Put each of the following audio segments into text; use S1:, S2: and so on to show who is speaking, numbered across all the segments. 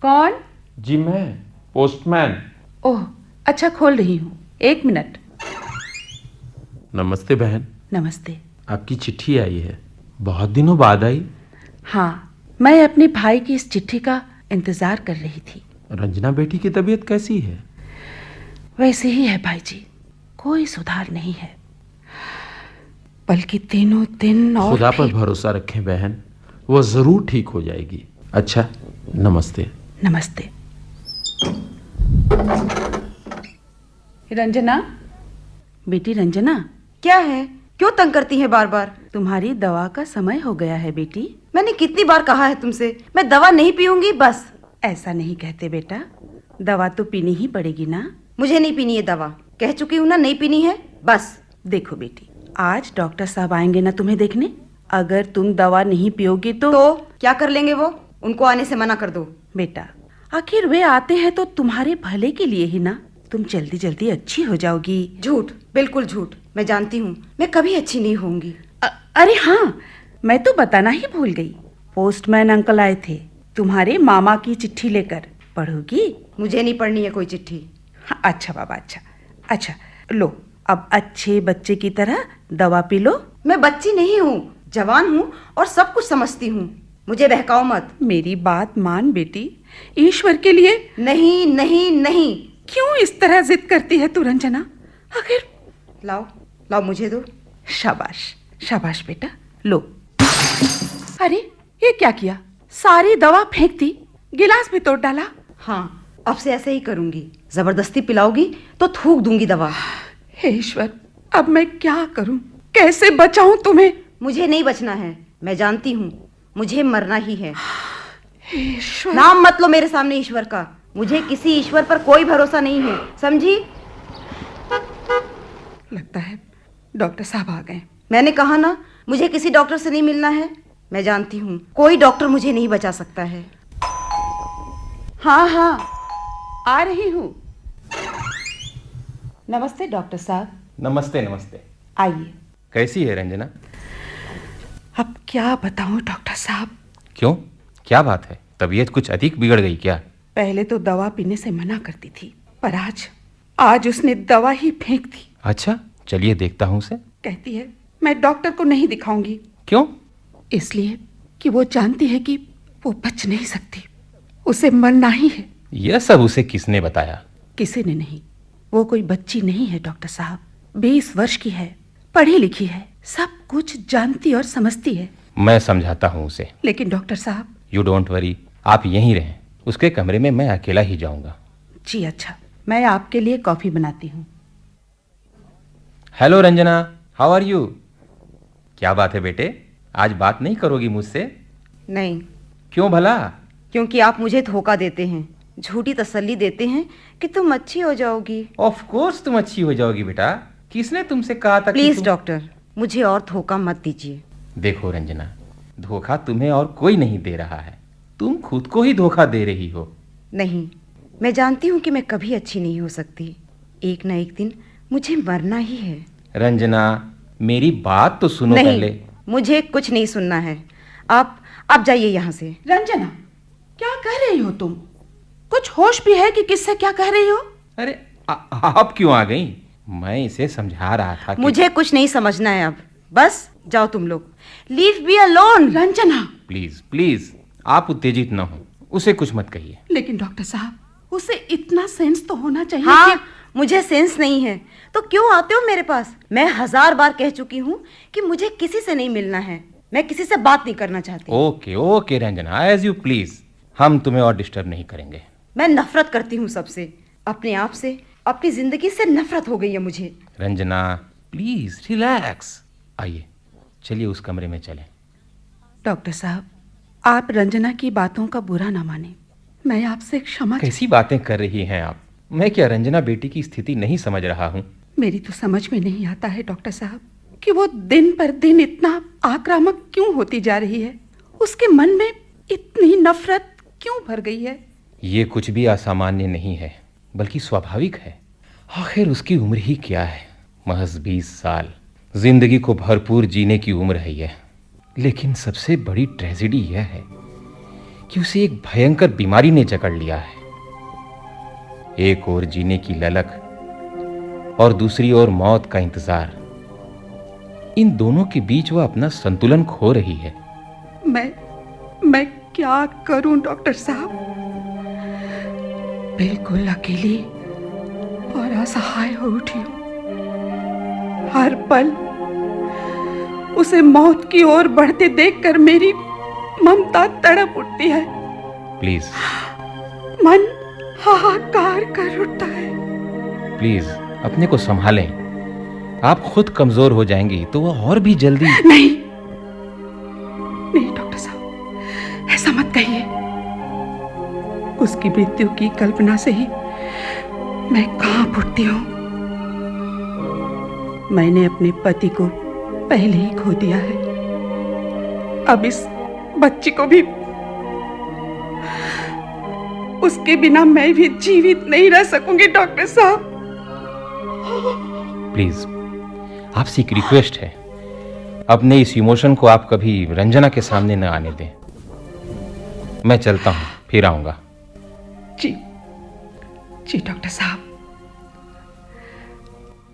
S1: कौन?
S2: जी मैं, पोस्टमैन।
S1: ओह अच्छा, खोल रही हूँ, 1 मिनट।
S2: नमस्ते बहन।
S1: नमस्ते।
S2: आपकी चिट्ठी आई है, बहुत दिनों बाद आई।
S1: हाँ, मैं अपने भाई की इस चिट्ठी का इंतजार कर रही थी।
S2: रंजना बेटी की तबीयत कैसी है?
S1: वैसे ही है भाई जी, कोई सुधार नहीं है, बल्कि दिनों दिन और
S2: खुदा पर
S1: फिर...
S2: भरोसा रखें बहन, वो जरूर ठीक हो जाएगी। अच्छा, नमस्ते।
S1: नमस्ते। रंजना, बेटी रंजना।
S3: क्या है? क्यों तंग करती है बार बार?
S1: तुम्हारी दवा का समय हो गया है बेटी।
S3: मैंने कितनी बार कहा है तुमसे, मैं दवा नहीं पीऊंगी बस।
S1: ऐसा नहीं कहते बेटा, दवा तो पीनी ही पड़ेगी ना।
S3: मुझे नहीं पीनी है दवा, कह चुकी हूँ ना, नहीं पीनी है बस।
S1: देखो बेटी, आज डॉक्टर साहब आएंगे ना तुम्हें देखने। अगर तुम दवा नहीं पियोगी तो
S3: क्या कर लेंगे वो? उनको आने से मना कर दो।
S1: बेटा, आखिर वे आते हैं तो तुम्हारे भले के लिए ही ना। तुम जल्दी जल्दी अच्छी हो जाओगी।
S3: झूठ, बिल्कुल झूठ। मैं जानती हूँ मैं कभी अच्छी नहीं होंगी।
S1: अरे हाँ, मैं तो बताना ही भूल गई। पोस्टमैन अंकल आए थे तुम्हारे मामा की चिट्ठी लेकर। पढ़ोगी?
S3: मुझे नहीं पढ़नी है कोई चिट्ठी।
S1: हाँ, अच्छा बाबा, अच्छा लो, अब अच्छे बच्चे की तरह दवा पी लो।
S3: मैं बच्ची नहीं हूँ, जवान हूँ और सब कुछ समझती हूँ। मुझे बहकाओ मत।
S1: मेरी बात मान बेटी, ईश्वर के लिए।
S3: नहीं नहीं नहीं।
S1: क्यों इस तरह जिद करती है तू रंजना? आखिर
S3: लाओ लाओ, मुझे दो।
S1: शाबाश शाबाश बेटा, लो। अरे ये क्या किया? सारी दवा फेंक दी, गिलास भी तोड़ डाला।
S3: हाँ, अब से ऐसे ही करूंगी। जबरदस्ती पिलाओगी तो थूक दूंगी दवा।
S1: हे ईश्वर, अब मैं क्या करूं? कैसे बचाऊं तुम्हें?
S3: मुझे नहीं बचना है, मैं जानती हूँ मुझे मरना ही है।
S1: ईश्वर,
S3: नाम मत लो मेरे सामने ईश्वर का। मुझे किसी ईश्वर पर कोई भरोसा नहीं है, समझी?
S1: लगता है डॉक्टर साहब आ गए।
S3: मैंने कहा ना, मुझे किसी डॉक्टर से नहीं मिलना है। मैं जानती हूँ कोई डॉक्टर मुझे नहीं बचा सकता है।
S1: हाँ हाँ, आ रही हूँ। नमस्ते डॉक्टर साहब।
S4: नमस्ते नमस्ते।
S1: आइए।
S4: कैसी है रंजना?
S1: अब क्या बताऊं डॉक्टर साहब।
S4: क्यों, क्या बात है? तबीयत कुछ अधिक बिगड़ गई क्या?
S1: पहले तो दवा पीने से मना करती थी, पर आज उसने दवा ही फेंक दी।
S4: अच्छा, चलिए देखता हूँ उसे।
S1: कहती है मैं डॉक्टर को नहीं दिखाऊंगी।
S4: क्यों?
S1: इसलिए कि वो जानती है कि वो बच नहीं सकती, उसे मरना ही है।
S4: यह सब उसे किसने बताया?
S1: किसी ने नहीं। वो कोई बच्ची नहीं है डॉक्टर साहब, 20 वर्ष की है, पढ़ी लिखी है, सब कुछ जानती और समझती है।
S4: मैं समझाता हूँ उसे।
S1: लेकिन डॉक्टर साहब...
S4: यू डोंट वरी, आप यहीं रहें। उसके कमरे में मैं अकेला ही जाऊंगा।
S1: जी अच्छा, मैं आपके लिए कॉफी बनाती हूँ।
S4: Hello Ranjana, how are you? क्या बात है बेटे, आज बात नहीं करोगी मुझसे?
S3: नहीं।
S4: क्यों भला?
S3: क्योंकि आप मुझे धोखा देते हैं, झूठी तसल्ली देते हैं कि तुम अच्छी हो जाओगी।
S4: ऑफ कोर्स तुम अच्छी हो जाओगी बेटा। किसने तुमसे कहा था?
S3: प्लीज डॉक्टर, मुझे और धोखा मत दीजिए।
S4: देखो रंजना, धोखा तुम्हें और कोई नहीं दे रहा है, तुम खुद को ही धोखा दे रही हो।
S3: नहीं, मैं जानती हूँ कि मैं कभी अच्छी नहीं हो सकती। एक ना एक दिन मुझे मरना ही है।
S4: रंजना, मेरी बात तो सुनो
S3: नहीं,
S4: पहले।
S3: मुझे कुछ नहीं सुनना है। आप जाइए यहाँ से।
S1: रंजना, क्या कह रही हो तुम? कुछ होश भी है कि किससे क्या कह रही हो?
S4: अरे आप क्यों आ गई? मैं इसे समझा रहा था कि...
S3: मुझे कुछ नहीं समझना है अब, बस जाओ तुम लोग। Leave me alone.
S1: Ranjana,
S4: please please, आप उत्तेजित न हो, उसे कुछ मत कहिए।
S1: लेकिन डॉक्टर साहब, उसे इतना सेंस तो होना चाहिए।
S3: हाँ, मुझे सेंस नहीं है तो क्यों आते हो मेरे पास? मैं 1000 बार कह चुकी हूँ कि मुझे किसी से नहीं मिलना है, मैं किसी से बात नहीं करना चाहती।
S4: Okay okay Ranjana, as you please, हम तुम्हें और डिस्टर्ब नहीं करेंगे।
S3: मैं नफरत करती हूँ सबसे, अपने आप से, अपनी जिंदगी से नफरत हो गई है मुझे।
S4: Ranjana please relax. आइए चलिए उस कमरे में चलें।
S1: डॉक्टर साहब, आप रंजना की बातों का बुरा ना माने, मैं आपसे क्षमा...
S4: कैसी बातें कर रही हैं आप? मैं क्या रंजना बेटी की स्थिति नहीं समझ रहा हूँ?
S1: मेरी तो समझ में नहीं आता है डॉक्टर साहब कि वो दिन पर दिन इतना आक्रामक क्यों होती जा रही है। उसके मन में इतनी नफरत क्यों भर गई है?
S4: ये कुछ भी असामान्य नहीं है, बल्कि स्वाभाविक है। आखिर उसकी उम्र ही क्या है, महज 20 साल। जिंदगी को भरपूर जीने की उम्र है यह। लेकिन सबसे बड़ी ट्रेजेडी यह है कि उसे एक भयंकर बीमारी ने जकड़ लिया है। एक ओर जीने की ललक और दूसरी ओर मौत का इंतजार। इन दोनों के बीच वह अपना संतुलन खो रही है।
S1: मैं क्या करूं डॉक्टर साहब? बिल्कुल अकेली और असहाय हो उठी हूं। हर पल उसे मौत की ओर बढ़ते देखकर मेरी ममता तड़प उठती है।
S4: प्लीज
S1: मन हाहाकार कर उठता है।
S4: प्लीज अपने को संभालें। आप खुद कमजोर हो जाएंगी तो वह और भी जल्दी।
S1: नहीं डॉक्टर साहब, ऐसा मत कहिए। उसकी मृत्यु की कल्पना से ही मैं कांप उठती हूं। मैंने अपने पति को पहले ही खो दिया है। अब इस बच्ची को भी। उसके बिना मैं भी जीवित नहीं रह सकूंगी डॉक्टर साहब।
S4: प्लीज आपसे एक रिक्वेस्ट है, अपने इस इमोशन को आप कभी रंजना के सामने न आने दें। मैं चलता हूं, फिर आऊंगा।
S1: जी डॉक्टर साहब,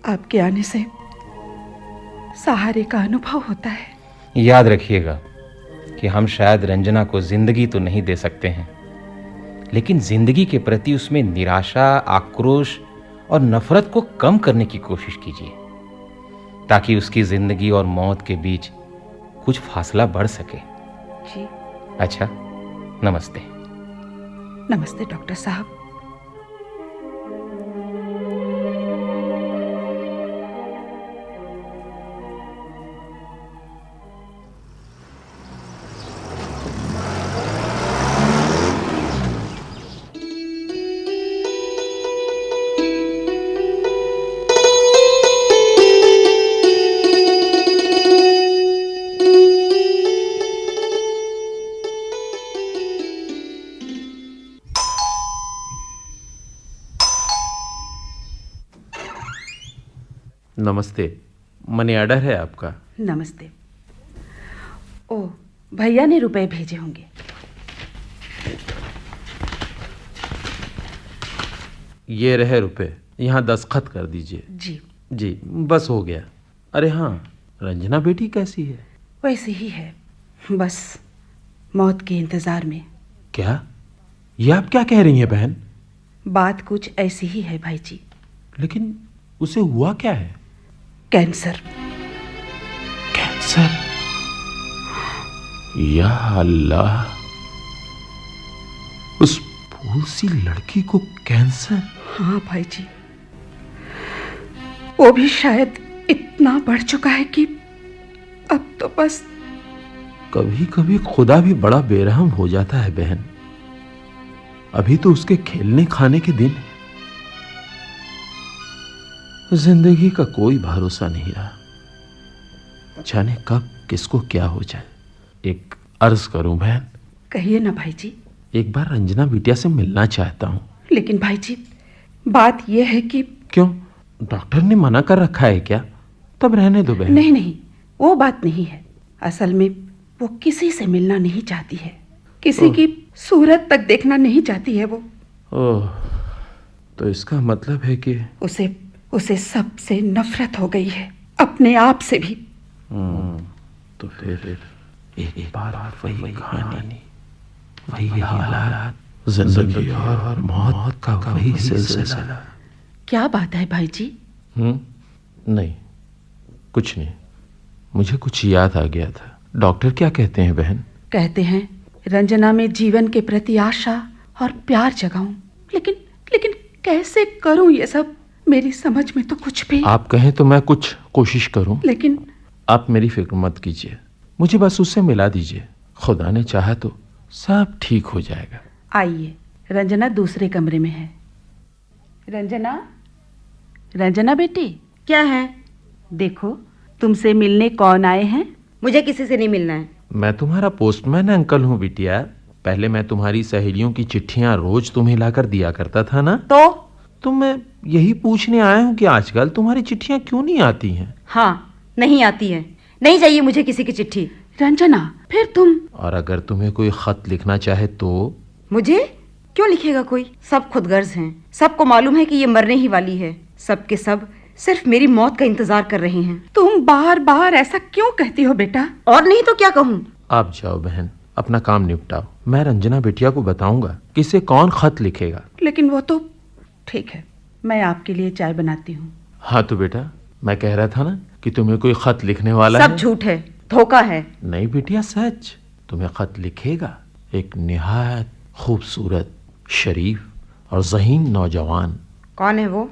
S1: आपके आने से सहारे का अनुभव होता है।
S4: याद रखिएगा कि हम शायद रंजना को जिंदगी तो नहीं दे सकते हैं, लेकिन जिंदगी के प्रति उसमें निराशा, आक्रोश और नफरत को कम करने की कोशिश कीजिए, ताकि उसकी जिंदगी और मौत के बीच कुछ फासला बढ़ सके।
S1: जी।
S4: अच्छा, नमस्ते।
S1: नमस्ते डॉक्टर साहब।
S2: नमस्ते, मनी ऑर्डर है आपका।
S1: नमस्ते। ओ, भैया ने रुपए भेजे होंगे।
S2: ये रहे रुपए, यहाँ दस्तखत कर दीजिए। जी, बस हो गया। अरे हाँ, रंजना बेटी कैसी है?
S1: वैसी ही है, बस मौत के इंतजार में।
S2: क्या? ये आप क्या कह रही हैं बहन?
S1: बात कुछ ऐसी ही है भाई जी।
S2: लेकिन उसे हुआ क्या है?
S1: कैंसर।
S2: कैंसर? या अल्लाह, उस फूल सी लड़की को कैंसर?
S1: हाँ भाई जी, वो भी शायद इतना बढ़ चुका है कि अब तो बस।
S2: कभी कभी खुदा भी बड़ा बेरहम हो जाता है बहन। अभी तो उसके खेलने खाने के दिन है। जिंदगी का कोई भरोसा नहीं रहा। जाने कब किसको क्या हो जाए। एक अर्ज करूं बहन?
S1: कहिए ना भाई जी।
S2: एक बार रंजना बिटिया से मिलना चाहता हूं।
S1: लेकिन भाई जी, बात यह है कि।
S2: क्यों, डॉक्टर ने मना कर रखा है क्या? तब रहने दो बहन।
S1: नहीं, वो बात नहीं है। असल में वो किसी से मिलना नहीं चाहती है। किसी की सूरत तक देखना नहीं चाहती है वो।
S2: ओह, तो इसका मतलब है कि
S1: उसे सबसे नफरत हो गई है, अपने आप से भी।
S2: तो फिर एक बार वही कहानी, वही हालात, जिंदगी और मौत का वही सिलसिला।
S1: क्या बात है भाई जी?
S2: नहीं, कुछ नहीं। मुझे कुछ याद आ गया था। डॉक्टर क्या कहते हैं बहन?
S1: कहते हैं रंजना में जीवन के प्रति आशा और प्यार जगाऊं। लेकिन कैसे करूं ये सब? मेरी समझ में तो कुछ भी।
S2: आप कहें तो मैं कुछ कोशिश करूं।
S1: लेकिन
S2: आप मेरी फिक्र मत कीजिए, मुझे बस उससे मिला दीजिए। खुदा ने चाहा तो सब ठीक हो जाएगा।
S1: आइए, रंजना दूसरे कमरे में है। रंजना बेटी।
S3: क्या है?
S1: देखो, तुमसे मिलने कौन आए हैं?
S3: मुझे किसी से नहीं मिलना है।
S2: मैं तुम्हारा पोस्टमैन अंकल हूँ बिटिया। पहले मैं तुम्हारी सहेलियों की चिट्ठियां रोज तुम्हें लाकर दिया करता था ना। तो मैं यही पूछने आया हूँ कि आजकल तुम्हारी चिट्ठियां क्यों नहीं आती हैं?
S3: हाँ, नहीं आती है। नहीं चाहिए मुझे किसी की चिट्ठी।
S1: रंजना, फिर तुम?
S2: और अगर तुम्हें कोई खत लिखना चाहे तो?
S3: मुझे क्यों लिखेगा कोई? सब खुदगर्ज हैं। सबको मालूम है कि ये मरने ही वाली है। सब के सब सिर्फ मेरी मौत का इंतजार कर रहे हैं।
S1: तुम बार बार ऐसा क्यों कहती हो बेटा?
S3: और नहीं तो क्या कहूँ?
S2: आप जाओ बहन, अपना काम निपटाओ। मैं रंजना बिटिया को बताऊंगा कि इसे कौन खत लिखेगा।
S1: लेकिन वो तो ठीक है, मैं आपके लिए चाय बनाती हूँ।
S2: हाँ तो बेटा, मैं कह रहा था ना कि तुम्हें कोई खत लिखने वाला
S3: सब
S2: है।
S3: झूठ है, धोखा है।
S2: नहीं बिटिया, सच। तुम्हें खत लिखेगा एक निहायत खूबसूरत, शरीफ और ज़हीन नौजवान।
S3: कौन है वो?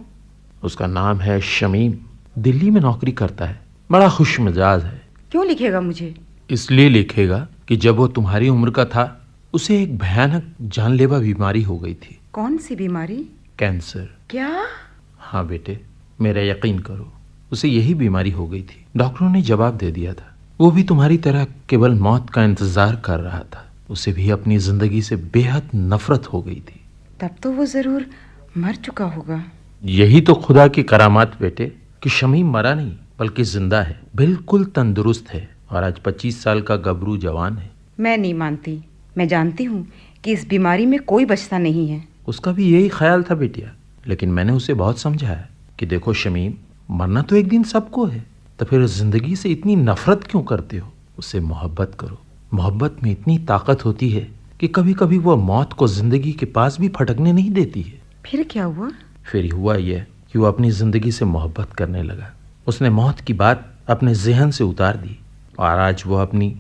S2: उसका नाम है शमीम। दिल्ली में नौकरी करता है, बड़ा खुश मिजाज है।
S3: क्यों लिखेगा मुझे?
S2: इसलिए लिखेगा कि जब वो तुम्हारी उम्र का था उसे एक भयानक जानलेवा बीमारी हो गई थी।
S3: कौन सी बीमारी?
S2: कैंसर।
S3: क्या?
S2: हाँ बेटे, मेरा यकीन करो, उसे यही बीमारी हो गई थी। डॉक्टरों ने जवाब दे दिया था। वो भी तुम्हारी तरह केवल मौत का इंतजार कर रहा था। उसे भी अपनी जिंदगी से बेहद नफरत हो गई थी।
S3: तब तो वो जरूर मर चुका होगा।
S2: यही तो खुदा की करामात बेटे कि शमीम मरा नहीं बल्कि जिंदा है, बिल्कुल तंदुरुस्त है और आज 25 साल का गबरू जवान है।
S3: मैं नहीं मानती। मैं जानती हूँ कि इस बीमारी में कोई बचता नहीं है।
S2: उसका भी यही ख्याल था बेटिया, लेकिन मैंने उसे बहुत समझाया कि देखो शमीम, मरना तो एक दिन सबको है, तो फिर जिंदगी से इतनी नफरत क्यों करते हो? उससे मोहब्बत करो। मोहब्बत में इतनी ताकत होती है कि कभी कभी वो मौत को जिंदगी के पास भी फटकने नहीं देती है।
S3: फिर क्या हुआ?
S2: फिर हुआ यह कि वो अपनी जिंदगी से मोहब्बत करने लगा। उसने मौत की बात अपने जहन से उतार दी और आज वो अपनी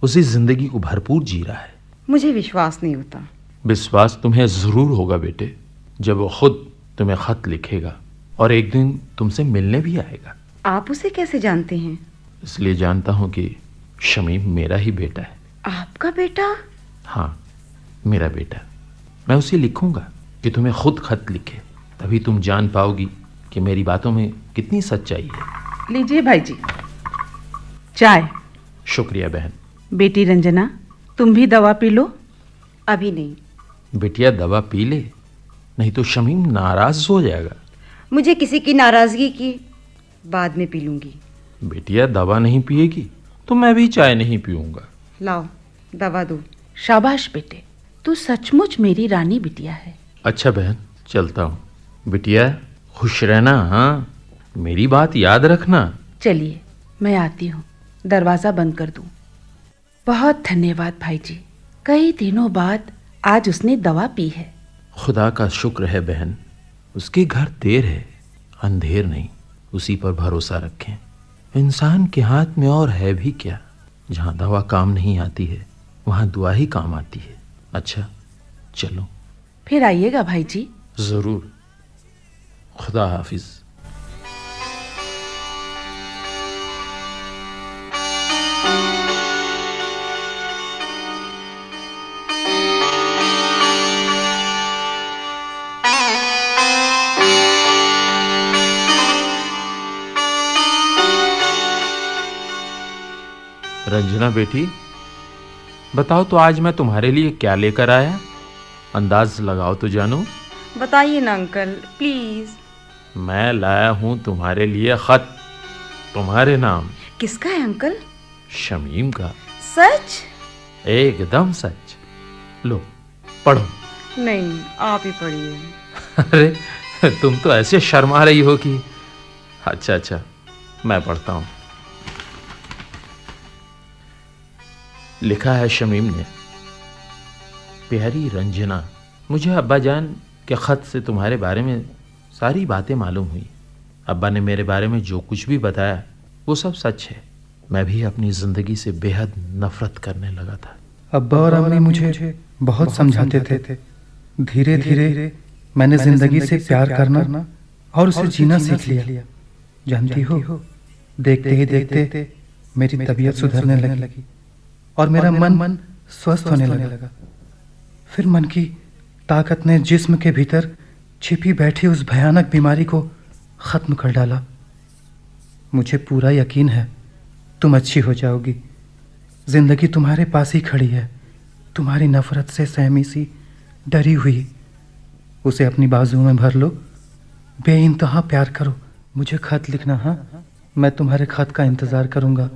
S2: उसी जिंदगी को भरपूर जी रहा है।
S3: मुझे विश्वास नहीं होता।
S2: विश्वास तुम्हें जरूर होगा बेटे, जब वो खुद तुम्हें खत लिखेगा और एक दिन तुमसे मिलने भी आएगा।
S3: आप उसे कैसे जानते हैं?
S2: इसलिए जानता हूँ कि शमीम मेरा ही बेटा है।
S3: आपका बेटा?
S2: हाँ, मेरा बेटा। मैं उसे लिखूंगा कि तुम्हें खुद खत लिखे, तभी तुम जान पाओगी कि मेरी बातों में कितनी सच्चाई है।
S1: लीजिए भाई जी चाय।
S2: शुक्रिया बहन।
S1: बेटी रंजना, तुम भी दवा पी लो।
S3: अभी नहीं।
S2: बिटिया दवा पी ले, नहीं तो शमीम नाराज हो जाएगा।
S3: मुझे किसी की नाराजगी की बाद में पी लूंगी।
S2: बिटिया दवा नहीं पिएगी तो मैं भी चाय नहीं पीऊंगा।
S3: लाओ दवा दो।
S1: शाबाश बेटे, तू सचमुच मेरी रानी बिटिया है।
S2: अच्छा बहन, चलता हूँ। बिटिया खुश रहना। हाँ, मेरी बात याद रखना।
S1: चलिए मैं आती हूँ, दरवाज़ा बंद कर दूँ। बहुत धन्यवाद भाई जी, कई दिनों बाद आज उसने दवा पी है।
S2: खुदा का शुक्र है बहन, उसके घर देर है अंधेर नहीं। उसी पर भरोसा रखें। इंसान के हाथ में और है भी क्या। जहाँ दवा काम नहीं आती है वहाँ दुआ ही काम आती है। अच्छा चलो।
S1: फिर आइएगा भाई जी।
S2: ज़रूर। खुदा हाफिज। रंजना बेटी, बताओ तो आज मैं तुम्हारे लिए क्या लेकर आया? अंदाज लगाओ तो जानूं।
S3: बताइए ना अंकल प्लीज।
S2: मैं लाया हूं तुम्हारे लिए खत, तुम्हारे नाम।
S3: किसका है अंकल?
S2: शमीम का।
S3: सच?
S2: एकदम सच। लो पढ़ो।
S3: नहीं, आप ही पढ़िए।
S2: अरे तुम तो ऐसे शर्मा रही हो कि। अच्छा मैं पढ़ता हूं। लिखा है शमीम ने, प्यारी रंजना, मुझे अब्बा जान के ख़त से तुम्हारे बारे में सारी बातें मालूम हुई। अब्बा ने मेरे बारे में जो कुछ भी बताया वो सब सच है। मैं भी अपनी ज़िंदगी से बेहद नफ़रत करने लगा था।
S5: अब्बा और अम्मी मुझे बहुत समझाते थे। धीरे धीरे मैंने ज़िंदगी से प्यार करना और उसे जीना सीख लिया। जानती हो, देखते ही देखते मेरी तबीयत सुधरने लगी और मेरा मन स्वस्थ होने लगा। फिर मन की ताकत ने जिस्म के भीतर छिपी बैठी उस भयानक बीमारी को ख़त्म कर डाला। मुझे पूरा यकीन है तुम अच्छी हो जाओगी। जिंदगी तुम्हारे पास ही खड़ी है, तुम्हारी नफरत से सहमी सी डरी हुई। उसे अपनी बाजू में भर लो, बेइंतहा प्यार करो। मुझे खत लिखना। हाँ, मैं तुम्हारे खत का इंतज़ार करूँगा।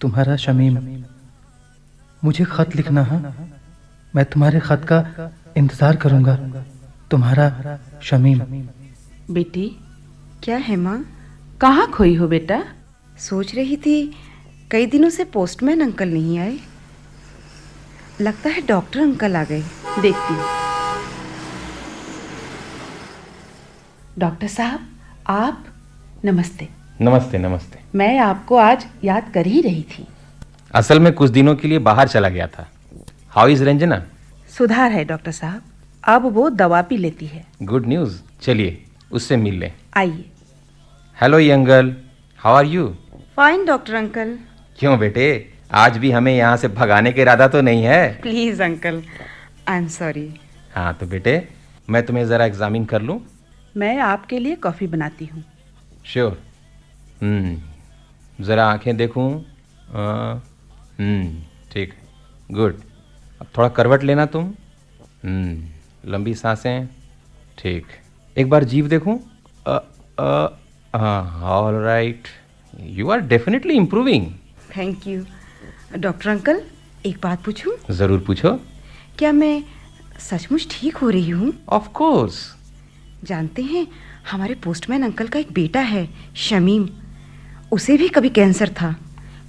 S5: तुम्हारा शमीम। मुझे खत लिखना। हाँ, मैं तुम्हारे खत का इंतजार करूंगा। तुम्हारा शमीम।
S1: बेटी,
S3: क्या है माँ?
S1: कहाँ खोई हो बेटा?
S3: सोच रही थी कई दिनों से पोस्टमैन अंकल नहीं आए। लगता है डॉक्टर अंकल आ गए।
S1: देखती हूँ। डॉक्टर साहब, आप? नमस्ते।
S4: नमस्ते नमस्ते।
S1: मैं आपको आज याद कर ही रही थी।
S4: असल में कुछ दिनों के लिए बाहर चला गया था। How is Ranjana?
S1: सुधार है डॉक्टर साहब, अब वो दवा भी लेती है।
S4: Good news. चलिए उससे मिल लें।
S1: आइए।
S4: Hello young girl, how are you?
S3: Fine doctor uncle.
S4: क्यों बेटे, आज भी हमें यहाँ से भगाने का इरादा तो नहीं है?
S3: Please uncle, I am sorry.
S4: हाँ तो बेटे, मैं तुम्हें ज़रा एग्जामिन कर लूँ?
S1: मैं आपके लिए कॉफ़ी बनाती हूँ।
S4: श्योर। ज़रा आंखें देखूँ। ठीक, गुड। अब थोड़ा करवट लेना तुम। लंबी सांसें। ठीक, एक बार जीभ देखूँ। All right, you are definitely improving.
S3: Thank you. Doctor uncle, एक बात पूछूं?
S4: ज़रूर पूछो।
S3: क्या मैं सचमुच ठीक हो रही हूँ?
S4: Of course.
S3: जानते हैं, हमारे पोस्टमैन अंकल का एक बेटा है, शमीम। उसे भी कभी कैंसर था,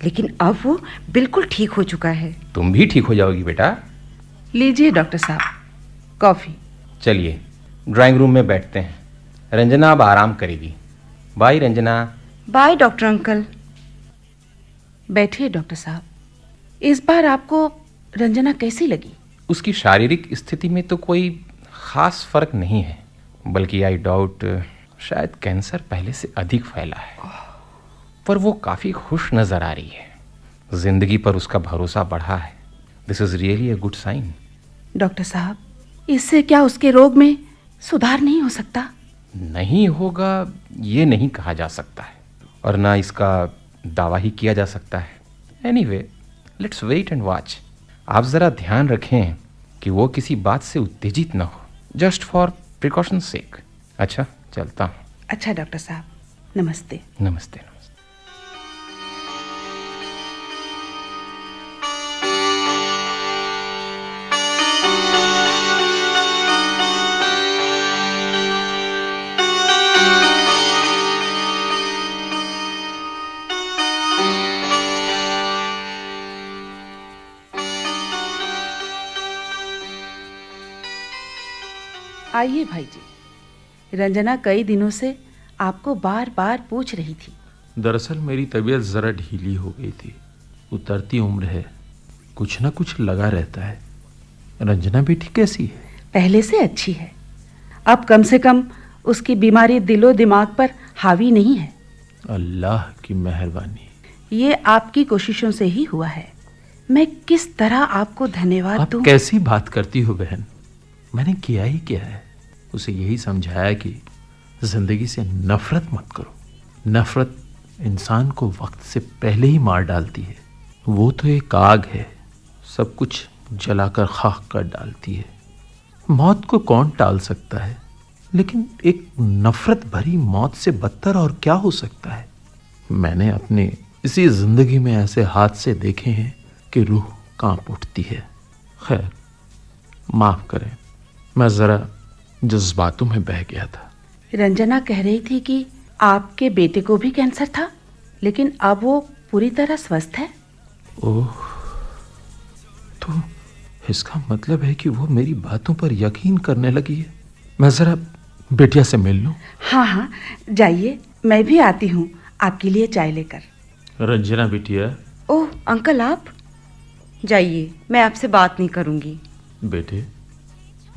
S3: लेकिन अब वो बिल्कुल ठीक हो चुका है।
S4: तुम भी ठीक हो जाओगी बेटा।
S1: लीजिए डॉक्टर साहब, कॉफ़ी।
S4: चलिए ड्राइंग रूम में बैठते हैं। रंजना अब आराम करेगी। Bye Ranjana.
S3: Bye doctor uncle.
S1: बैठिए डॉक्टर साहब। इस बार आपको रंजना कैसी लगी?
S4: उसकी शारीरिक स्थिति में तो कोई खास फर्क नहीं है, बल्कि आई डाउट शायद कैंसर पहले से अधिक फैला है। पर वो काफ़ी खुश नज़र आ रही है। जिंदगी पर उसका भरोसा बढ़ा है। This is really a good sign.
S1: Doctor साहब, इससे क्या उसके रोग में सुधार नहीं हो सकता?
S4: नहीं होगा ये नहीं कहा जा सकता है, और ना इसका दावा ही किया जा सकता है। Anyway, let's wait and watch. आप ज़रा ध्यान रखें कि वो किसी बात से उत्तेजित ना हो, जस्ट फॉर प्रिकॉशन सेक। अच्छा, चलता हूँ।
S1: अच्छा डॉक्टर साहब, नमस्ते।
S4: नमस्ते नमस्ते।
S1: आइए भाई जी। रंजना कई दिनों से आपको बार बार पूछ रही थी।
S2: दरअसल मेरी तबीयत ज़रा ढीली हो गई थी। उतरती उम्र है, कुछ ना कुछ लगा रहता है। रंजना बेटी कैसी है?
S1: पहले से अच्छी है। अब कम से कम उसकी बीमारी दिलो दिमाग पर हावी नहीं है।
S2: अल्लाह की मेहरबानी।
S1: ये आपकी कोशिशों से ही हुआ है। मैं किस तरह आपको धन्यवाद
S2: आप
S1: दूं?
S2: कैसी बात करती हो बहन? मैंने किया ही क्या है? उसे यही समझाया कि जिंदगी से नफरत मत करो। नफरत इंसान को वक्त से पहले ही मार डालती है। वो तो एक आग है, सब कुछ जलाकर खाक कर डालती है। मौत को कौन टाल सकता है, लेकिन एक नफरत भरी मौत से बदतर और क्या हो सकता है? मैंने अपने इसी जिंदगी में ऐसे हादसे देखे हैं कि रूह कांप उठती है। खैर, माफ करें, मैं जरा जज्बातों में बह गया था।
S1: रंजना कह रही थी कि आपके बेटे को भी कैंसर था, लेकिन अब वो पूरी तरह स्वस्थ है।
S2: ओह, तो इसका मतलब है कि वो मेरी बातों पर यकीन करने लगी है। मैं जरा बेटिया से मिल लूं।
S1: हाँ हाँ, जाइए, मैं भी आती हूँ आपके लिए चाय लेकर।
S2: रंजना बिटिया।
S3: ओह अंकल, आप जाइए, मैं आपसे बात नहीं करूँगी।
S2: बेटे,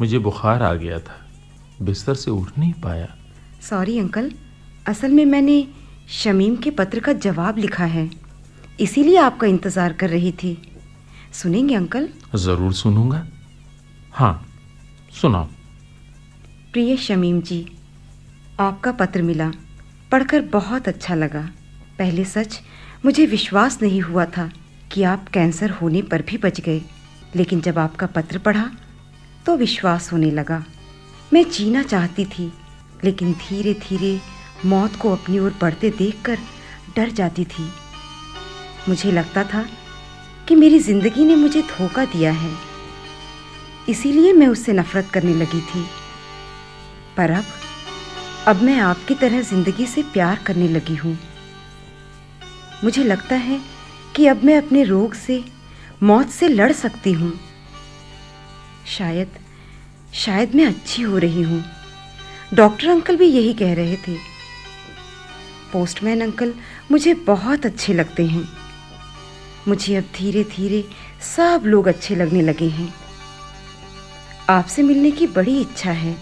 S2: मुझे बुखार आ गया था, बिस्तर से उठ नहीं पाया।
S3: सॉरी अंकल, असल में मैंने शमीम के पत्र का जवाब लिखा है, इसीलिए आपका इंतज़ार कर रही थी। सुनेंगे अंकल?
S2: ज़रूर सुनूंगा। हाँ, सुनाओ।
S3: प्रिय शमीम जी, आपका पत्र मिला, पढ़कर बहुत अच्छा लगा। पहले सच मुझे विश्वास नहीं हुआ था कि आप कैंसर होने पर भी बच गए, लेकिन जब आपका पत्र पढ़ा तो विश्वास होने लगा। मैं जीना चाहती थी, लेकिन धीरे धीरे मौत को अपनी ओर बढ़ते देखकर डर जाती थी। मुझे लगता था कि मेरी जिंदगी ने मुझे धोखा दिया है, इसीलिए मैं उससे नफरत करने लगी थी। पर अब मैं आपकी तरह जिंदगी से प्यार करने लगी हूँ। मुझे लगता है कि अब मैं अपने रोग से, मौत से लड़ सकती हूँ। शायद मैं अच्छी हो रही हूँ। डॉक्टर अंकल भी यही कह रहे थे। पोस्टमैन अंकल मुझे बहुत अच्छे लगते हैं। मुझे अब धीरे धीरे सब लोग अच्छे लगने लगे हैं। आपसे मिलने की बड़ी इच्छा है।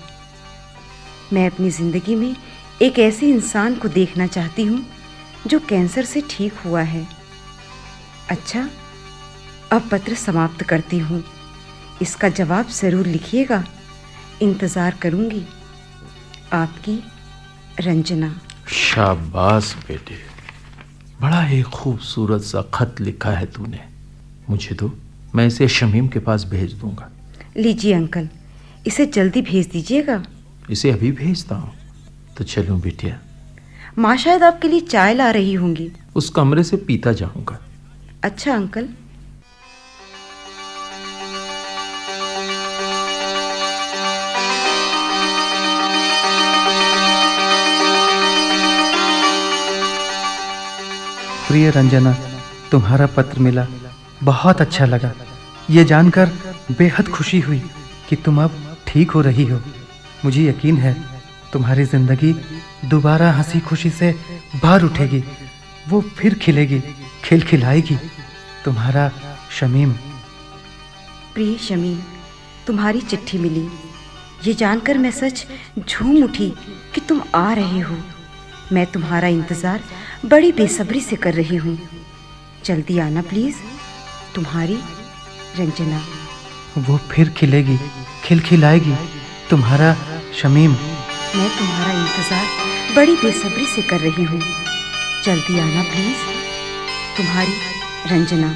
S3: मैं अपनी जिंदगी में एक ऐसे इंसान को देखना चाहती हूँ जो कैंसर से ठीक हुआ है। अच्छा, अब पत्र समाप्त करती हूँ। इसका जवाब जरूर लिखिएगा। इंतजार करूंगी। आपकी रंजना।
S2: शाबाश बेटे, बड़ा ही खूबसूरत सा खत लिखा है तूने। मुझे दो, मैं इसे शमीम के पास भेज दूंगा।
S3: लीजिए अंकल, इसे जल्दी भेज दीजिएगा।
S2: इसे अभी भेजता हूँ। तो चलूं बिटिया?
S3: माँ शायद आपके लिए चाय ला रही होंगी।
S2: उस कमरे से पीता जाऊंगा।
S3: अच्छा अंकल।
S5: प्रिय रंजना, तुम्हारा पत्र मिला, बहुत अच्छा लगा। ये जानकर बेहद खुशी हुई कि तुम अब ठीक हो रही हो। मुझे यकीन है तुम्हारी जिंदगी दोबारा हंसी खुशी से भर उठेगी। वो फिर खिलेगी, खिलखिलाएगी। तुम्हारा शमीम।
S3: प्रिय शमीम, तुम्हारी चिट्ठी मिली। ये जानकर मैं सच झूम उठी कि तुम आ रहे हो। मैं तुम्हारा इंतज़ार बड़ी बेसब्री से कर रही हूँ। जल्दी आना प्लीज़। तुम्हारी रंजना।
S5: वो फिर खिलेगी, खिलखिलाएगी। तुम्हारा शमीम।
S3: मैं तुम्हारा इंतज़ार बड़ी बेसब्री से कर रही हूँ। जल्दी आना प्लीज़। तुम्हारी रंजना।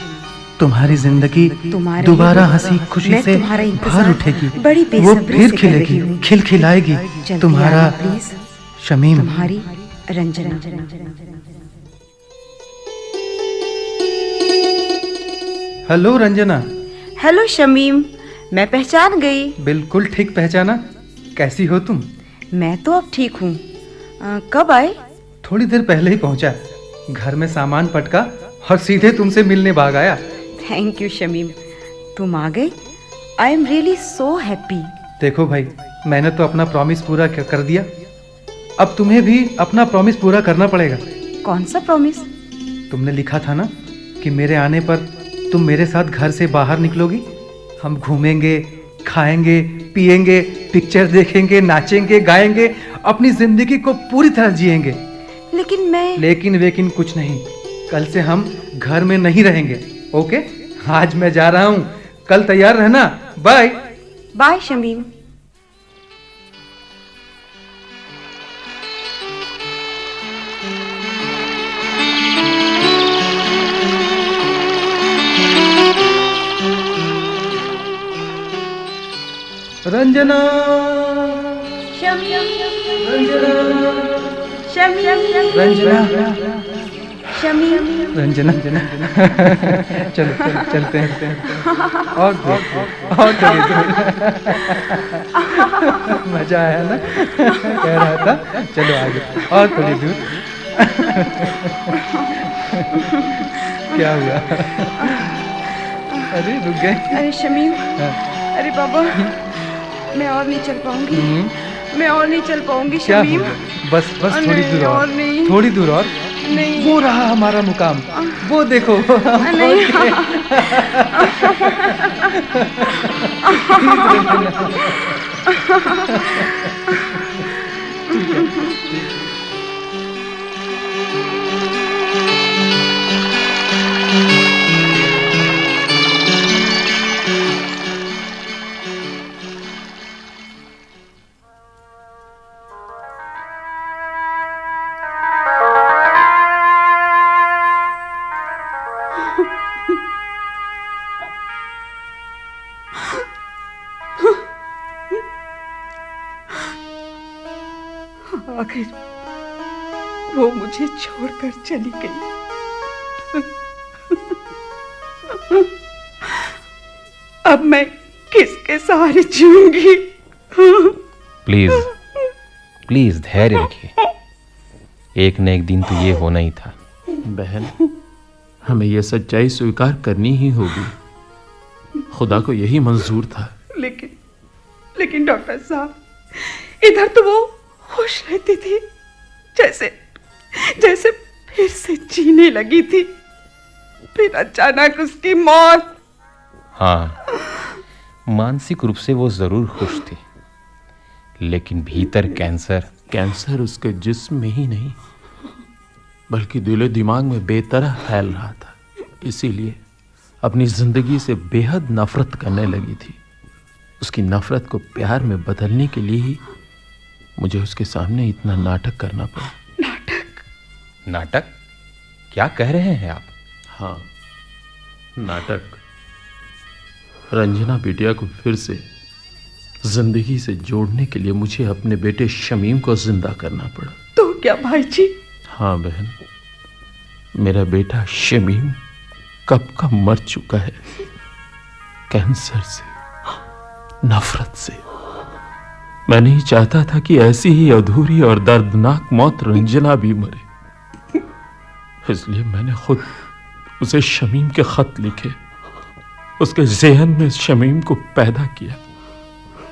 S5: तुम्हारी जिंदगी
S3: तुम्हारे
S5: दोबारा
S3: लिए
S5: हंसी खुशी
S3: मैं
S5: से
S3: तुम्हारा
S5: भर
S3: इंतज़ार
S5: उठेगी।
S3: बड़ी
S5: वो
S3: बेसब्री
S5: फिर
S3: से कर रही
S5: खिलेगी,
S3: हूँ।
S5: खिलखिलाएगी।
S3: जल्दी
S5: तुम्हारा
S3: आना प्लीज़।
S5: शमीम।
S3: तुम्हारी रंजना।
S5: हेलो रंजना।
S3: हेलो शमीम, मैं पहचान गई।
S5: बिल्कुल ठीक पहचाना। कैसी हो तुम?
S3: मैं तो अब ठीक हूँ। कब आए?
S5: थोड़ी देर पहले ही पहुंचा। घर में सामान पटका और सीधे तुमसे मिलने भाग आया।
S3: थैंक यू शमीम, तुम आ गए। I am really so happy.
S5: देखो भाई, मैंने तो अपना प्रॉमिस पूरा कर दिया। अब तुम्हें भी अपना प्रॉमिस पूरा करना पड़ेगा।
S3: कौन सा प्रॉमिस?
S5: तुमने लिखा था ना कि मेरे आने पर तुम मेरे साथ घर से बाहर निकलोगी। हम घूमेंगे, खाएंगे, पिएंगे, पिक्चर देखेंगे, नाचेंगे, गाएंगे, अपनी जिंदगी को पूरी तरह जिएंगे।
S3: लेकिन मैं...
S5: लेकिन कुछ नहीं। कल से हम घर में नहीं रहेंगे। ओके? आज मैं जा रहा हूँ, कल तैयार रहना। बाय।
S3: बाय शमीम।
S5: रंजना।
S3: शमीम।
S5: रंजना।
S3: शमीम।
S5: रंजना।
S3: शमीम।
S5: रंजना। चलो चलते हैं। और थोड़ी दूर। मजा आया ना? कह रहा था चलो आगे और थोड़ी दूर। क्या हुआ? अरे रुक गए।
S1: अरे शमीम, अरे बाबा, मैं और नहीं चल पाऊंगी। मैं और नहीं चल पाऊंगी
S5: क्या
S1: शमीम।
S5: हुआ? बस थोड़ी दूर और।
S1: नहीं।
S5: थोड़ी दूर और।
S1: नहीं।
S5: वो रहा हमारा मुकाम। वो देखो हम
S1: नहीं।
S5: पहुंच गए।
S1: आखिर वो मुझे छोड़कर चली गई। अब मैं किसके सहारे जीऊंगी?
S4: प्लीज प्लीज धैर्य रखिए, एक न एक दिन तो ये होना ही था।
S2: बहन, हमें यह सच्चाई स्वीकार करनी ही होगी। खुदा को यही मंजूर था।
S1: लेकिन डॉक्टर साहब, इधर तो वो खुश रहती थी, जैसे फिर से जीने लगी थी। फिर अचानक उसकी मौत।
S4: हाँ, मानसिक रूप से वो जरूर खुश थी, लेकिन भीतर
S2: कैंसर उसके जिस्म में ही नहीं बल्कि दिलो दिमाग में बेतरह फैल रहा था। इसीलिए अपनी जिंदगी से बेहद नफरत करने लगी थी। उसकी नफरत को प्यार में बदलने के लिए ही मुझे उसके सामने इतना नाटक करना पड़ा।
S4: नाटक? क्या कह रहे हैं आप?
S2: हाँ, नाटक। रंजना बिटिया को फिर से जिंदगी से जोड़ने के लिए मुझे अपने बेटे शमीम को जिंदा करना पड़ा।
S1: तो क्या भाई जी?
S2: हाँ बहन, मेरा बेटा शमीम कब का मर चुका है, कैंसर से, नफरत से। मैं नहीं चाहता था कि ऐसी ही अधूरी और दर्दनाक मौत रंजना भी मरे। इसलिए मैंने खुद उसे शमीम के खत लिखे, उसके ज़हन में शमीम को पैदा किया।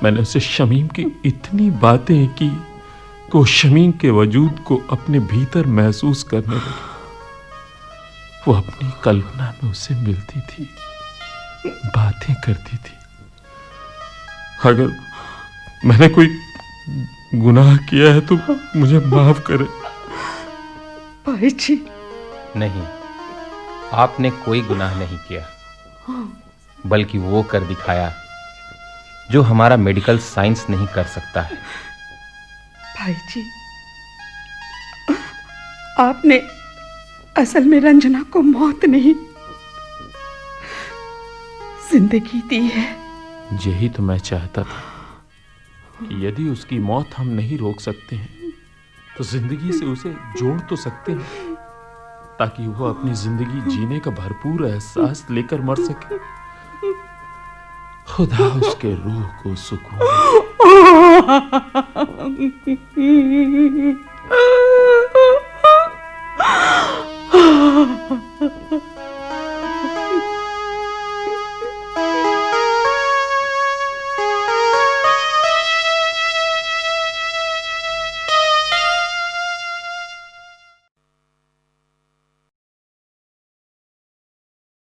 S2: मैंने उसे शमीम की इतनी बातें की कि वो शमीम के वजूद को अपने भीतर महसूस करने लगी। वो अपनी कल्पना में उसे मिलती थी, बातें करती थी। अगर मैंने कोई गुनाह किया है तो मुझे माफ करें।
S1: भाई जी,
S4: नहीं, आपने कोई गुनाह नहीं किया, बल्कि वो कर दिखाया जो हमारा मेडिकल साइंस नहीं कर सकता है।
S1: भाई जी, आपने असल में रंजना को मौत नहीं, जिंदगी दी है।
S2: यही तो मैं चाहता था कि यदि उसकी मौत हम नहीं रोक सकते हैं तो जिंदगी से उसे जोड़ तो सकते हैं, ताकि वो अपनी जिंदगी जीने का भरपूर एहसास लेकर मर सके। खुदा उसके रूह को सुकून